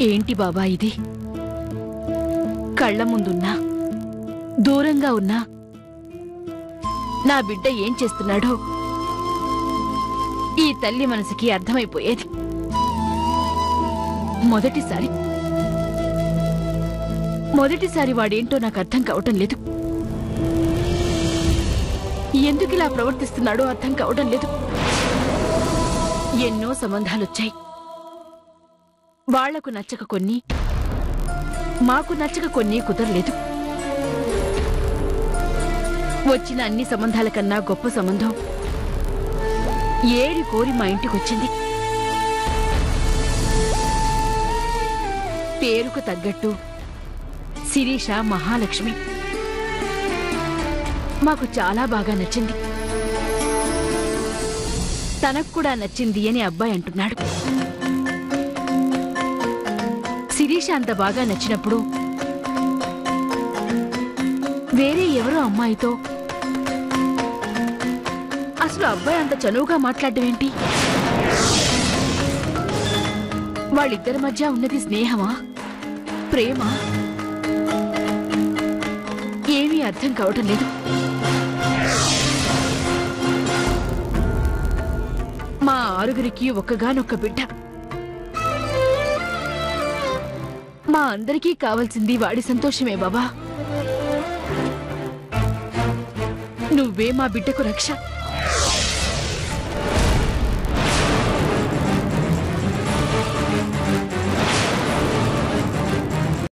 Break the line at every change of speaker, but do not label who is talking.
ఏంటి బాబా ఇది? కళ్ళ ముందున్నా దూరంగా ఉన్నా నా బిడ్డ ఏం చేస్తున్నాడో ఈ తల్లి మనసుకి అర్థమైపోయేది. మొదటిసారి వాడేంటో నాకు అర్థం కావటం లేదు. ఎందుకిలా ప్రవర్తిస్తున్నాడో అర్థం కావడం లేదు. ఎన్నో సంబంధాలొచ్చాయి. వాళ్లకు నచ్చక కొన్ని, మాకు నచ్చక కొన్ని కుదరలేదు. వచ్చిన అన్ని సంబంధాల కన్నా గొప్ప సంబంధం ఏరి కోరి మా ఇంటికొచ్చింది. పేరుకు తగ్గట్టు శిరీష మహాలక్ష్మి మాకు చాలా బాగా నచ్చింది. తనకు కూడా నచ్చింది అని అబ్బాయి అంటున్నాడు. శిరీష అంత బాగా నచ్చినప్పుడు వేరే ఎవరో అమ్మాయితో అసలు అబ్బాయి అంత చనువుగా మాట్లాడమేంటి? వాళ్ళిద్దరి మధ్య ఉన్నది స్నేహమా, ప్రేమ? ఏమీ అర్థం కావటం లేదు. మా ఆరుగురికి ఒక్కగానొక్క బిడ్డ. మా అందరికీ కావాల్సింది వాడి సంతోషమే బాబా. నువ్వే మా బిడ్డకు రక్ష.